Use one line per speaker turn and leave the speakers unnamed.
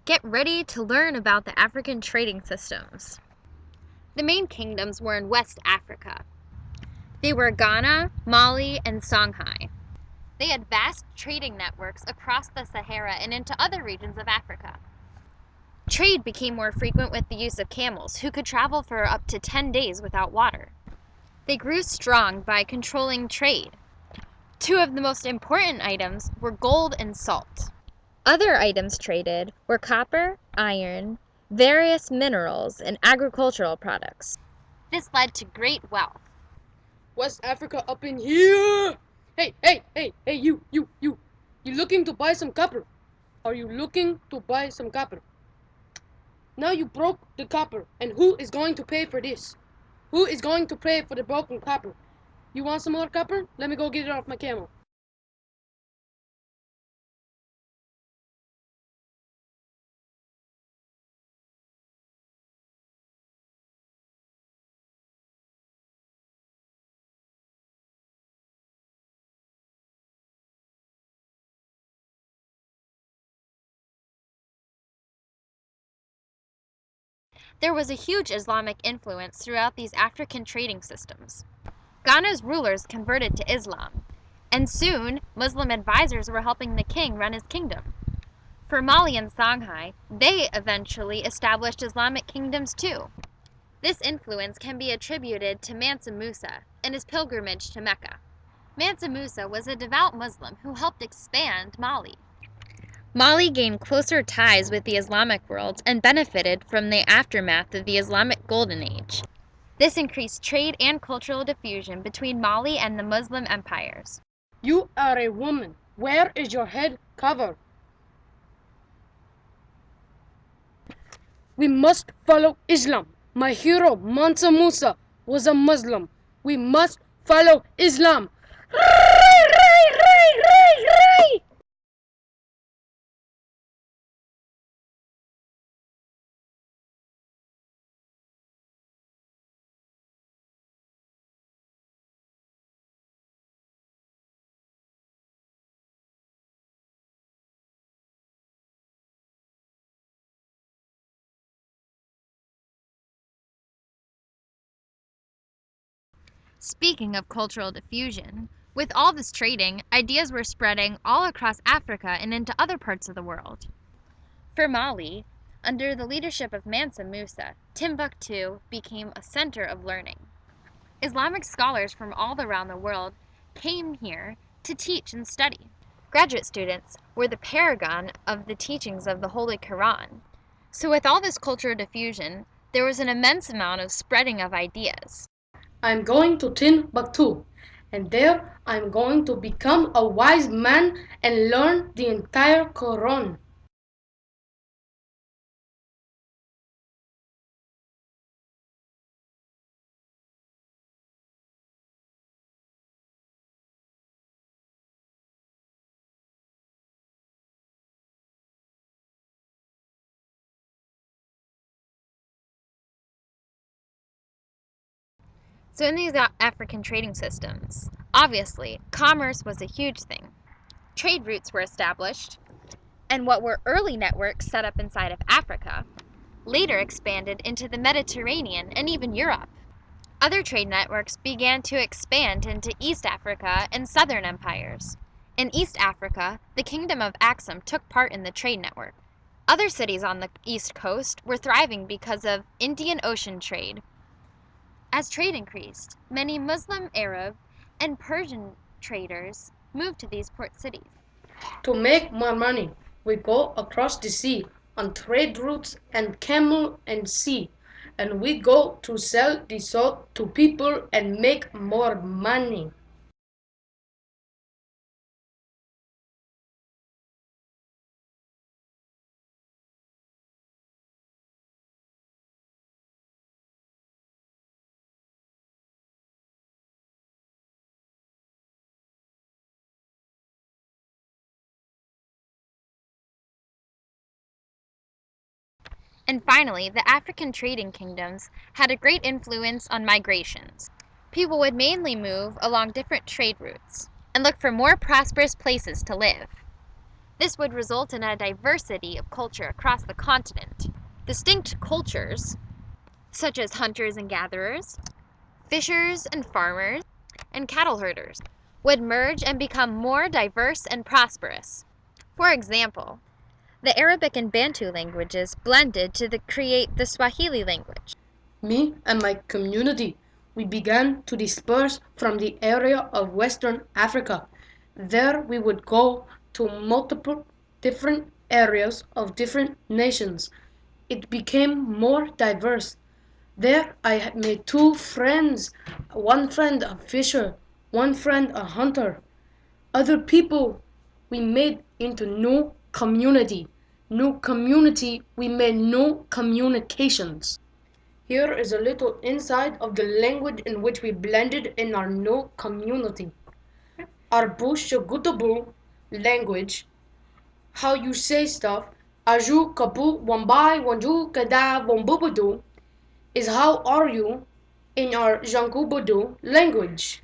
Get ready to learn about the African trading systems. The main kingdoms were in West Africa. They were Ghana, Mali, and Songhai. They had vast trading networks across the Sahara and into other regions of Africa. Trade became more frequent with the use of camels, who could travel for up to 10 days without water. They grew strong by controlling trade. Two of the most important items were gold and salt. Other items traded were copper, iron, various minerals, and agricultural products. This led to great wealth.
West Africa up in here! Hey, you! You looking to buy some copper? Are you looking to buy some copper? Now you broke the copper, and who is going to pay for this? Who is going to pay for the broken copper? You want some more copper? Let me go get it off my camel.
There was a huge Islamic influence throughout these African trading systems. Ghana's rulers converted to Islam, and soon Muslim advisors were helping the king run his kingdom. For Mali and Songhai, they eventually established Islamic kingdoms too. This influence can be attributed to Mansa Musa and his pilgrimage to Mecca. Mansa Musa was a devout Muslim who helped expand Mali. Mali gained closer ties with the Islamic world and benefited from the aftermath of the Islamic Golden Age. This increased trade and cultural diffusion between Mali and the Muslim empires.
You are a woman. Where is your head covered? We must follow Islam. My hero, Mansa Musa, was a Muslim. We must follow Islam.
Speaking of cultural diffusion, with all this trading, ideas were spreading all across Africa and into other parts of the world. For Mali, under the leadership of Mansa Musa, Timbuktu became a center of learning. Islamic scholars from all around the world came here to teach and study. Graduate students were the paragon of the teachings of the Holy Quran. So with all this cultural diffusion, there was an immense amount of spreading of ideas.
I'm going to Timbuktu, and there I'm going to become a wise man and learn the entire Quran.
So in these African trading systems, obviously, commerce was a huge thing. Trade routes were established, and what were early networks set up inside of Africa later expanded into the Mediterranean and even Europe. Other trade networks began to expand into East Africa and Southern empires. In East Africa, the Kingdom of Axum took part in the trade network. Other cities on the East Coast were thriving because of Indian Ocean trade. As trade increased, many Muslim, Arab, and Persian traders moved to these port cities.
To make more money, we go across the sea on trade routes and camel and sea, and we go to sell the salt to people and make more money.
And finally, the African trading kingdoms had a great influence on migrations. People would mainly move along different trade routes and look for more prosperous places to live. This would result in a diversity of culture across the continent. Distinct cultures, such as hunters and gatherers, fishers and farmers, and cattle herders, would merge and become more diverse and prosperous. For example, the Arabic and Bantu languages blended to create the Swahili language.
Me and my community, we began to disperse from the area of Western Africa. There we would go to multiple different areas of different nations. It became more diverse. There I had made two friends, one friend a fisher, one friend a hunter. Other people we made into new community. New community, we made new communications. Here is a little insight of the language in which we blended in our new community. Our Bushagutabu language, how you say stuff, Aju Kapu Wambai Wanju Kada Wambubudu, is how are you in our Jangubudu language.